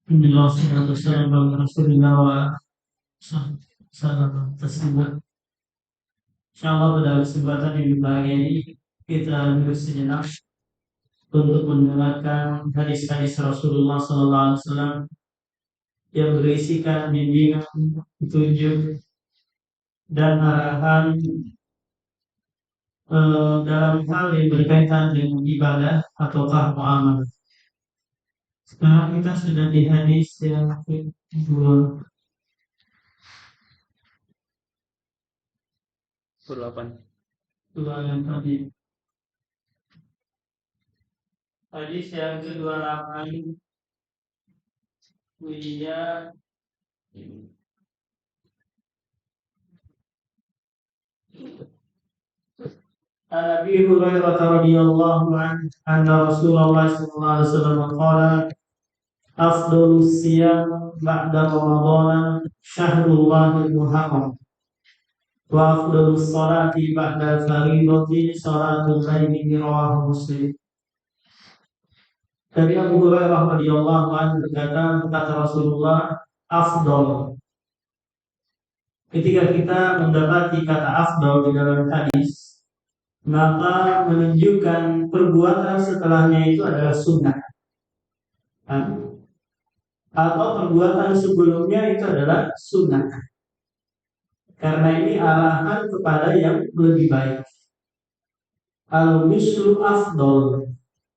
Alhamdulillah, salatu wassalamu ala Rasulillah wa salam tersebut. Insyaallah pada kesempatan yang berbahagia ini kita duduk sejenak untuk mendengarkan hadis-hadis Rasulullah SAW yang berisikan bimbingan, petunjuk dan arahan dalam hal yang berkaitan dengan ibadah ataukah muamalah. Sekarang kita sudah di hadis yang kedua. 8. Dua yang tadi. Hadis yang ke-28 Wiyya An Abi Hurairah radhiyallahu anhu anna Rasulullah sallallahu alaihi wasallam qala afdhalus siyam ba'da Ramadan syahrullahil muharram wa afdhalus salati ba'da al-fariidati salatul laili rawahu Muslim. Dari Abu Hurairah radhiyallahu anhu berkata Rasulullah, afdal. Ketika kita mendapati kata afdal di dalam hadis, maka menunjukkan perbuatan setelahnya itu adalah sunnah, atau perbuatan sebelumnya itu adalah sunnah. Karena ini arahan kepada yang lebih baik. Al-mislu afdal,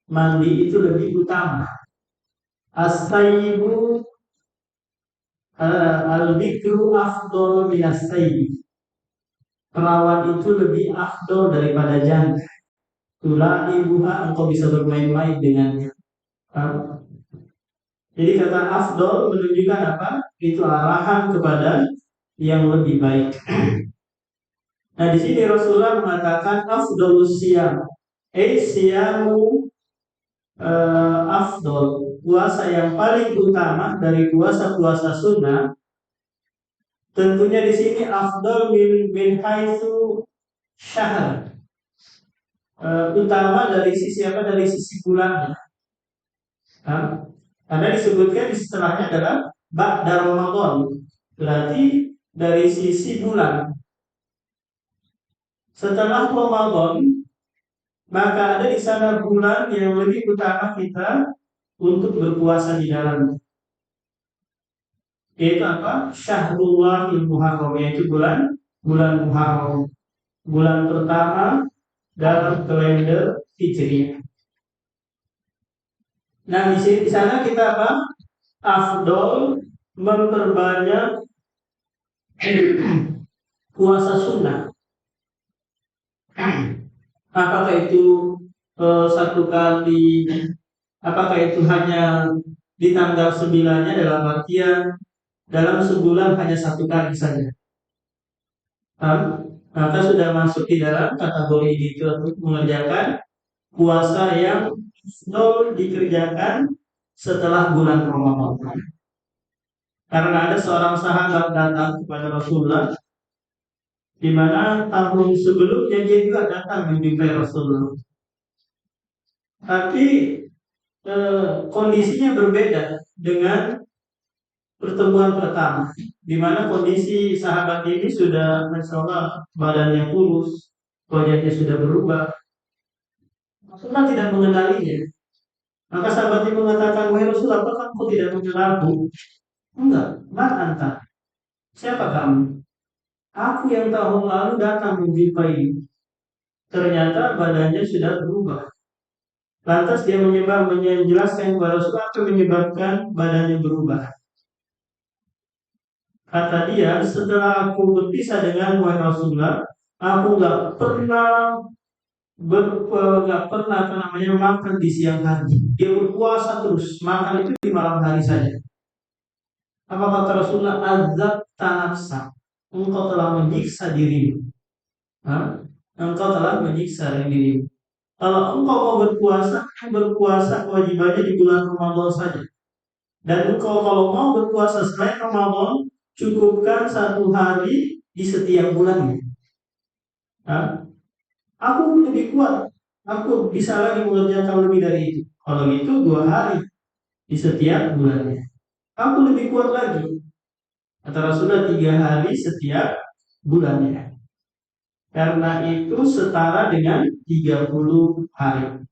mandi itu lebih utama. As-sayyibu al-bikru afdal min as-sayyib. Perawan itu lebih afdal daripada janda. Tulaibuha, engkau bisa bermain-main dengannya. Jadi kata afdal menunjukkan apa? Itu arahan kepada yang lebih baik. Nah, di sini Rasulullah mengatakan afdalus siyam. Siyamu afdal. Puasa yang paling utama dari puasa-puasa sunnah. Tentunya di sini afdal min haitsu syahr. Utama dari sisi apa? Dari sisi bulannya. Karena disebutkan di setelahnya adalah ba'da Ramadan. Berarti dari sisi bulan. Setelah Ramadan, maka ada di sana bulan yang lebih utama kita untuk berpuasa di dalamnya. Yaitu apa? Syahrullahil Muharram, yaitu bulan Muharram. Bulan pertama dalam kalender Hijriah. Nah, di sana kita apa? Afdol memperbanyak puasa sunnah. Apakah itu satu kali? Apakah itu hanya di tanggal 9-nya, dalam artian dalam sebulan hanya satu kali saja? Maka sudah masuk di dalam kategori itu untuk mengerjakan puasa yang dikerjakan setelah bulan Ramadan. Karena ada seorang sahabat datang kepada Rasulullah, di mana tahun sebelumnya dia juga datang menjumpai Rasulullah. Tapi kondisinya berbeda dengan pertemuan pertama, di mana kondisi sahabat ini sudah, masya Allah, badannya kurus, wajahnya sudah berubah. Rasulullah tidak mengenalinya. Maka sahabat ini mengatakan, wahai Rasulullah, apakah engkau tidak mengenalku? Enggak, man anta. Siapa kamu? Aku yang tahun lalu datang menjumpai. Ternyata badannya sudah berubah. Lantas dia menjelaskan kepada Rasulullah apa menyebabkan badannya berubah. Kata dia, setelah aku berpisah dengan wahai Rasulullah, aku nggak pernah makan di siang hari. Dia berpuasa terus, makan itu di malam hari saja. Apa kata Rasulullah? Azab tanafsa, engkau telah menyiksa dirimu. Engkau telah menyiksa dirimu. Kalau engkau mau berpuasa kewajibannya di bulan Ramadan saja. Dan engkau kalau mau berpuasa selain Ramadan, cukupkan satu hari di setiap bulannya. Aku lebih kuat, aku bisa lagi mengerjakan lebih dari itu. Kalau gitu 2 hari di setiap bulannya. aku lebih kuat lagi. Kata Rasulullah 3 hari setiap bulannya. Karena itu setara dengan 30 hari.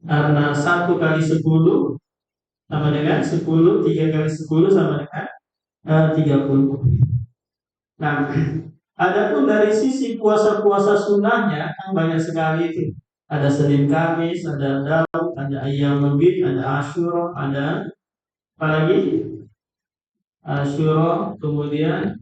Karena 1 kali 10 sama dengan 10, 3 kali 10 sama dengan 30. Nah, adapun dari sisi puasa-puasa sunnahnya kan banyak sekali itu. Ada Senin Kamis, ada Daud, ada Ayyamul Bid, ada Asyura, ada apa lagi? Asyura, kemudian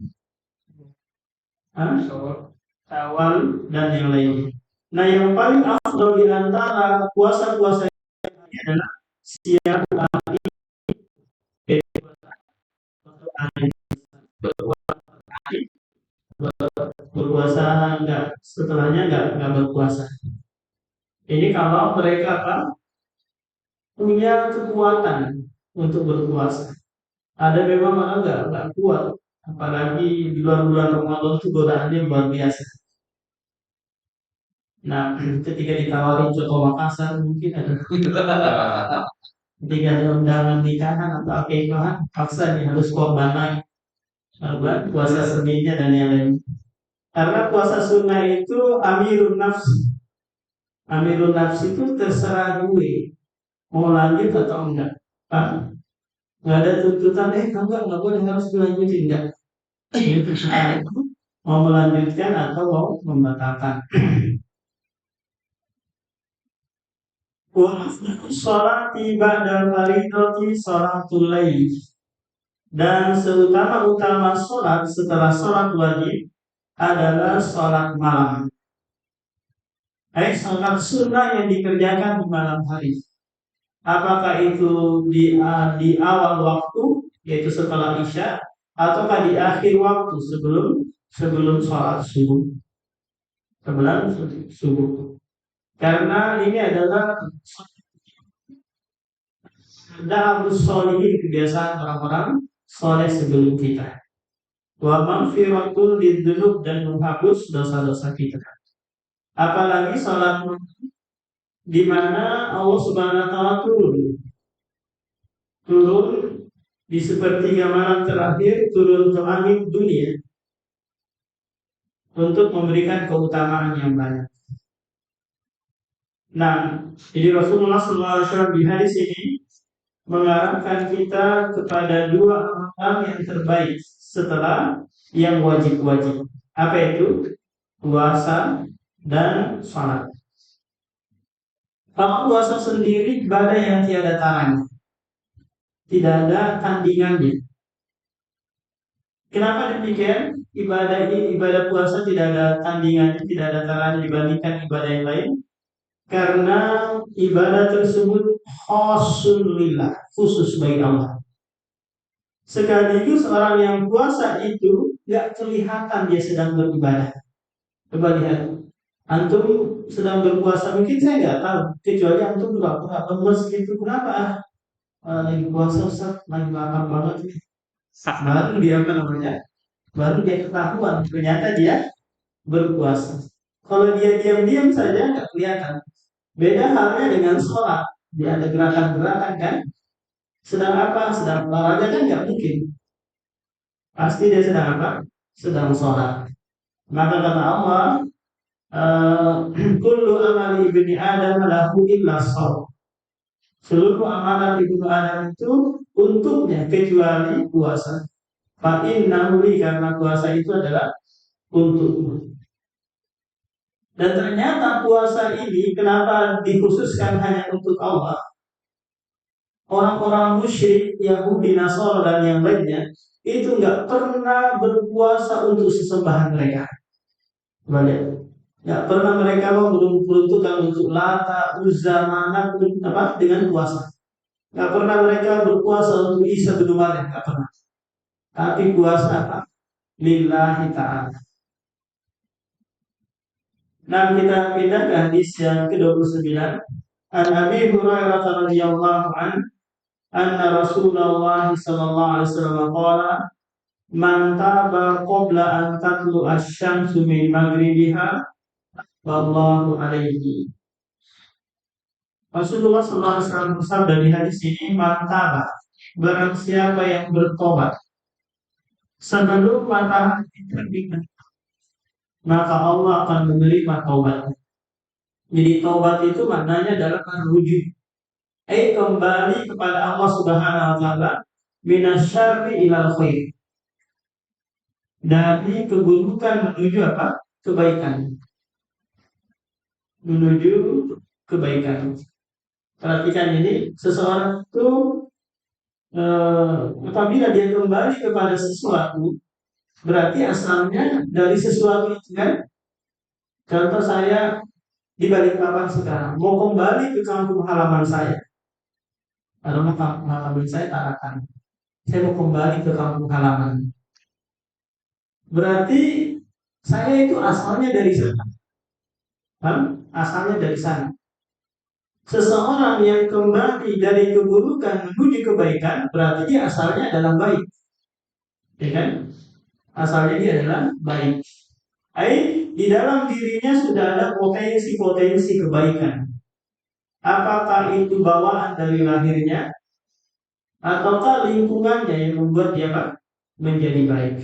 Syawal dan yang lainnya. Nah, yang paling afdal di antara puasa-puasa ini adalah siang hari berpuasa, enggak setelahnya enggak berpuasa. Ini kalau mereka apa punya kekuatan untuk berpuasa. Ada memang orang enggak kuat, apalagi di luar bulan Ramadan itu godaannya luar biasa. Nah, ketika ditawarin Coto Makassar mungkin ada ketika ada undangan nikahan atau akikahan, paksa nih harus korban lagi. Puasa Seninnya dan yang lain. Karena puasa sunnah itu amirun nafsi. Amirun nafsi itu terserah gue mau lanjut atau enggak. Pak, nggak ada tuntutan, enggak boleh harus dilanjutin enggak. Itu mau melanjutkan atau mau membatalkan. Sholat ibadah faridati sholatul lail. Dan seutama-utama sholat setelah sholat wajib adalah sholat malam. Sholat sunnah yang dikerjakan di malam hari. Apakah itu di awal waktu, yaitu setelah isya, ataukah di akhir waktu sebelum sholat subuh. Sebelum subuh. Karena ini adalah da'abus sholihin, kebiasaan orang-orang soleh sebelum kita. Wa maghfiratul lidzunub, dan menghapus dosa-dosa kita. Apalagi sholat di mana Allah Subhanahu wa taala turun di sepertiga malam terakhir, turun ke langit dunia untuk memberikan keutamaan yang banyak. Nah, jadi Rasulullah SAW di hadis ini mengarahkan kita kepada 2 amalan yang terbaik setelah yang wajib-wajib. Apa itu? Puasa dan salat. Kalau puasa sendiri ibadah yang tiada taranya, tidak ada tandingannya. Kenapa demikian? Ibadah puasa tidak ada tandingannya, tidak ada taranya dibandingkan ibadah yang lain. Karena ibadah tersebut khusus lillah, khusus bagi Allah. Sekaligus orang yang puasa itu gak kelihatan dia sedang beribadah. Coba lihat, antum sedang berpuasa, mungkin saya nggak tahu, kecuali antum pura-pura lemes gitu. Kenapa? Lagi puasa Ustaz, lagi lapar banget. Baru dia apa namanya? Baru dia ketahuan ternyata dia berpuasa. Kalau dia diam-diam saja nggak kelihatan. Beda halnya dengan sholat. Dia ada gerakan-gerakan kan. Sedang apa? Sedang olahraga kan nggak mungkin. Pasti dia sedang apa? Sedang sholat. Maka kata Allah, kullu amali ibni Adam lahu illa shaum. Seluruh amalan ibnu Adam itu untuknya kecuali puasa. Fa innahu li, karena puasa itu adalah untukmu. Dan ternyata puasa ini kenapa dikhususkan hanya untuk Allah? Orang-orang musyrik, Yahudi, Nasara dan yang lainnya itu nggak pernah berpuasa untuk sesembahan mereka. Balik. Nggak pernah mereka memperuntukkan untuk Lata, Uzza, Manat dengan puasa. Nggak pernah mereka berpuasa untuk Isa bin Maryam, nggak pernah. Tapi puasa apa? Lillahi ta'ala. Nah, kita pindah ke hadis yang ke-29. An Abi Hurairah radhiyallahu anna Rasulullah sallallahu alaihi wasallam qala man taba qabla an tatlu asy-syamsu min maghribiha wallahu alaihi. Rasulullah sallallahu alaihi wasallam bersabda di hadis ini, man taba, barang siapa yang bertobat sebelum matahari terbit, maka Allah akan menerima taubat. Jadi taubat itu maknanya adalah merujuk, kembali kepada Allah Subhanahu wa taala, minasyarri ilal khair. Dari keburukan menuju apa? Kebaikan. Menuju kebaikan. Perhatikan ini, seseorang itu apabila dia kembali kepada sesuatu, berarti asalnya dari sesuatu itu kan. Contoh saya di Balikpapan sekarang, mau kembali ke kampung halaman saya. Karena kampung halaman saya Tarakan. Saya mau kembali ke kampung halaman. Berarti saya itu asalnya dari sana. Asalnya dari sana. Seseorang yang kembali dari keburukan menuju kebaikan, berarti dia asalnya adalah baik. Ya kan? Asalnya dia adalah baik. Di dalam dirinya sudah ada potensi-potensi kebaikan. Apakah itu bawaan dari lahirnya, ataukah lingkungannya yang membuat dia menjadi baik?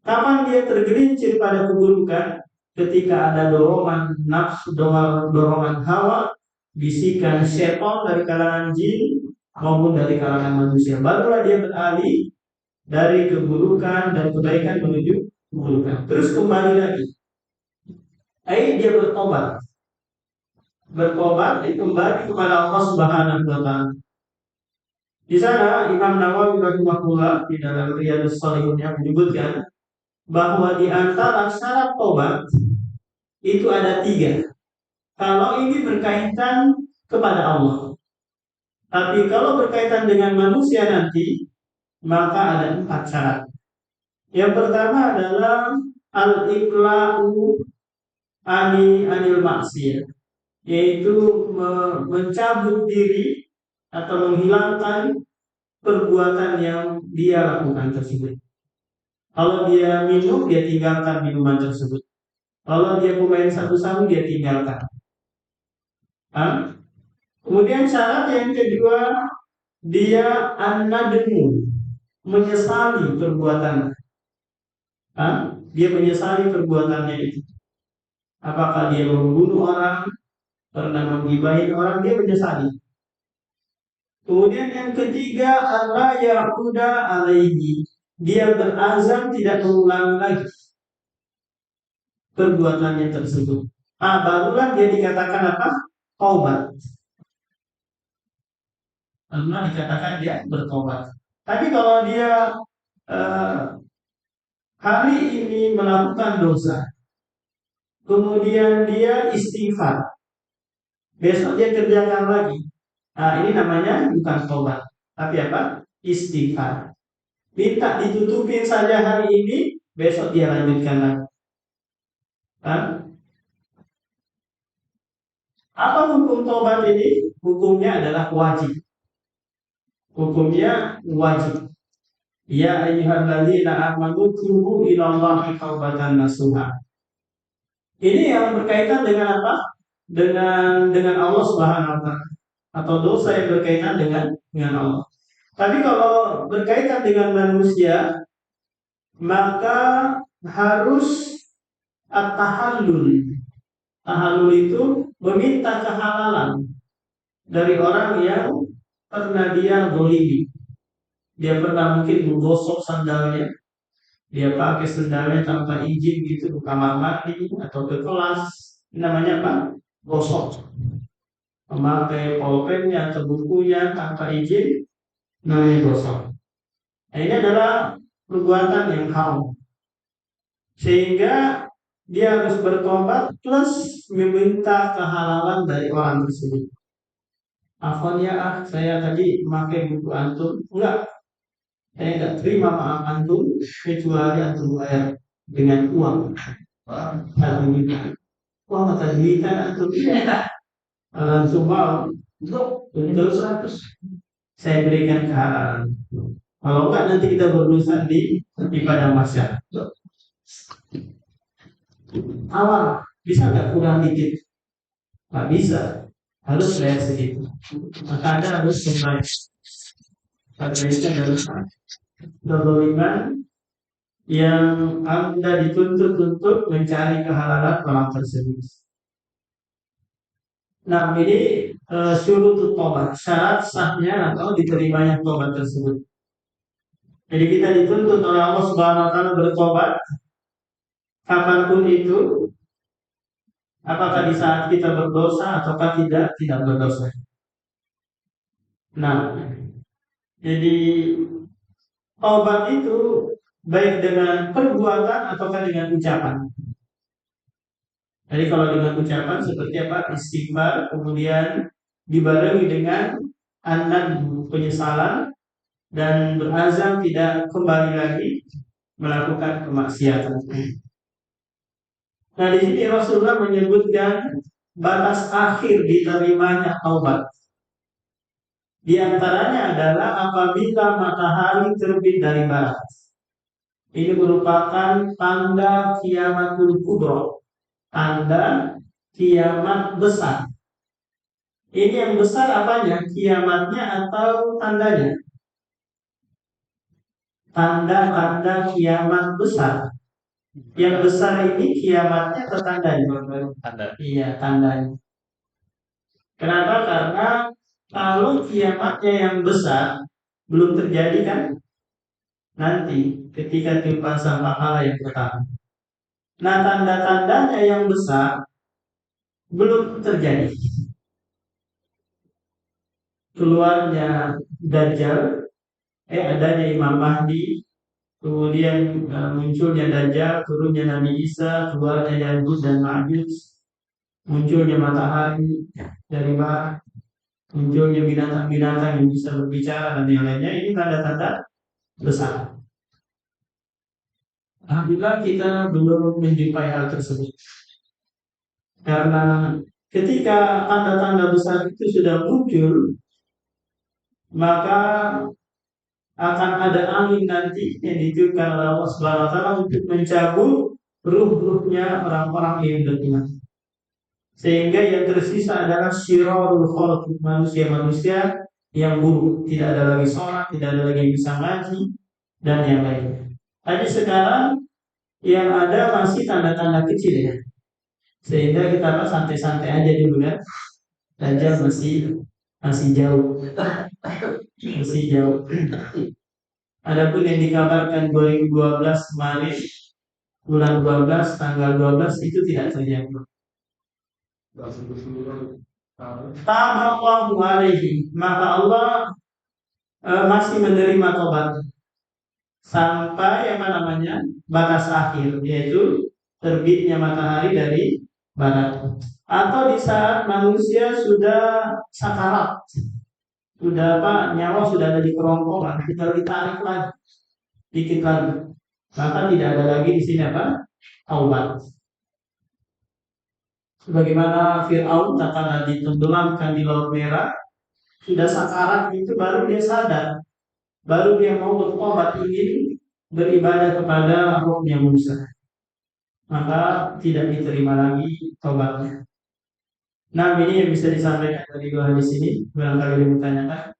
Kapan dia tergelincir pada keburukan? Ketika ada dorongan nafsu, dorongan hawa, bisikan setan dari kalangan jin maupun dari kalangan manusia. Barulah dia beralih dari keburukan dan kebaikan menuju keburukan. Terus kembali lagi. Dia bertobat. Bertobat kembali kepada Allah Subhanahu wa taala. Di sana Imam Nawawi rahimahullah di dalam Riyadhus Shalihin yang menyebutkan bahwa di antara syarat tobat itu ada 3. Kalau ini berkaitan kepada Allah. Tapi kalau berkaitan dengan manusia nanti, maka ada 4 syarat. Yang pertama adalah al-iqla'u anil maksiyah, yaitu mencabut diri atau menghilangkan perbuatan yang dia lakukan tersebut. Kalau dia minum, dia tinggalkan minuman tersebut. Kalau dia pemain sabu-sabu, dia tinggalkan. Kemudian syarat yang kedua, dia an-nadmu, menyesali perbuatan. Dia menyesali perbuatannya itu. Apakah dia membunuh orang, pernah menggibahin orang, dia menyesali. Kemudian yang ketiga, Allah ya'uda alaihi, dia berazam tidak mengulangi lagi perbuatannya tersebut. Barulah dia dikatakan apa? Taubat. Barulah dikatakan dia bertobat. Tapi kalau dia hari ini melakukan dosa, kemudian dia istighfar, besok dia kerjakan lagi, ini namanya bukan tobat, tapi apa? Istighfar. Minta ditutupin saja hari ini, besok dia lanjutkan lagi. Apa hukum tobat ini? Hukumnya adalah wajib. Hukumnya wajib. Ya ayyuhalladzina amanu tubu ilallahi taubatan nasuha. Ini yang berkaitan dengan apa? Dengan Allah Subhanahu wa taala, atau dosa yang berkaitan dengan Allah. Tapi kalau berkaitan dengan manusia, maka harus at-tahallul. Tahallul itu meminta kehalalan dari orang yang pernah dia zalimi. Dia pernah mungkin menggosok sandalnya, dia pakai sandalnya tanpa izin gitu ke kamar mandi atau ke kelas, ini namanya apa? Gosok. Memakai pulpennya atau bukunya tanpa izin, namanya gosok. Ini adalah perbuatan yang haram, sehingga dia harus bertobat plus meminta kehalalan dari orang tersebut. Afwan ya, saya tadi memakai buku antum, enggak, saya tidak terima maaf antum kecuali antum bayar dengan uang. Uang atau duitan antum tidak. Antum mau untuk 100, saya berikan kehalalan. Kalau enggak nanti kita berurusan di padang mahsyar. Awal bisa nggak kurang dikit? Nggak bisa, harus bayar segitu. Maka Anda harus kembali. Karena itu adalah kezaliman yang Anda dituntut untuk mencari kehalalan orang tersebut. Nah, ini syurutut tobat, syarat sahnya atau diterimanya tobat tersebut. Jadi kita dituntut oleh Allah Subhanahu wa taala bertobat kapanpun itu, apakah di saat kita berdosa ataukah tidak berdosa. Nah, jadi taubat itu baik dengan perbuatan ataukah dengan ucapan. Jadi kalau dengan ucapan seperti apa? Istighfar, kemudian dibarengi dengan penyesalan dan berazam tidak kembali lagi melakukan kemaksiatan. Nah, di sini Rasulullah menyebutkan batas akhir diterimanya taubat. Di antaranya adalah apabila matahari terbit dari barat. Ini merupakan tanda kiamatul kubra, tanda kiamat besar. Ini yang besar apanya? Kiamatnya atau tandanya? Tanda-tanda kiamat besar. Yang besar ini kiamatnya atau tandanya? Tanda. Iya, tandanya. Kenapa? Karena kalau kiamatnya yang besar belum terjadi kan nanti ketika timpasan pahala yang pertama. Nah, tanda-tandanya yang besar belum terjadi. Keluarnya Dajjal, adanya Imam Mahdi, kemudian munculnya Dajjal, turunnya Nabi Isa, keluarnya Ya'juj dan Ma'juj, munculnya matahari dari barat, munculnya binatang-binatang yang bisa berbicara dan yang lainnya. Ini tanda-tanda besar. Alhamdulillah kita belum menjumpai hal tersebut. Karena ketika tanda-tanda besar itu sudah muncul, maka akan ada angin nanti yang ditiupkan oleh Allah Subhanahu wa taala untuk mencabut ruh-ruhnya orang-orang yang beriman. Sehingga yang tersisa adalah syirarul khalq, manusia-manusia yang buruk, tidak ada lagi sholat, tidak ada lagi yang bisa ngaji dan yang lainnya. Tapi sekarang yang ada masih tanda-tanda kecil ya. Sehingga kita santai-santai aja dulu kan. Dajjal masih jauh. Masih jauh. Adapun yang dikabarkan 2012 kemarin bulan 12 tanggal 12 itu tidak terjadi. Taballahu alaihi, maka Allah masih menerima tobat sampai batas akhir, yaitu terbitnya matahari dari barat atau di saat manusia sudah sakarat, sudah nyawa sudah ada di kerongkongan, tinggal ditarik lagi dikit lagi, maka tidak ada lagi di sini taubat. Sebagaimana Fir'aun tatkala ditenggelamkan di Laut Merah, sudah sakarat itu baru dia sadar, baru dia mau bertobat ingin beribadah kepada Rabbnya Musa, maka tidak diterima lagi taubatnya. Nah, ini yang bisa disampaikan dari dua hadis ini. Barangkali ada yang bertanyakan.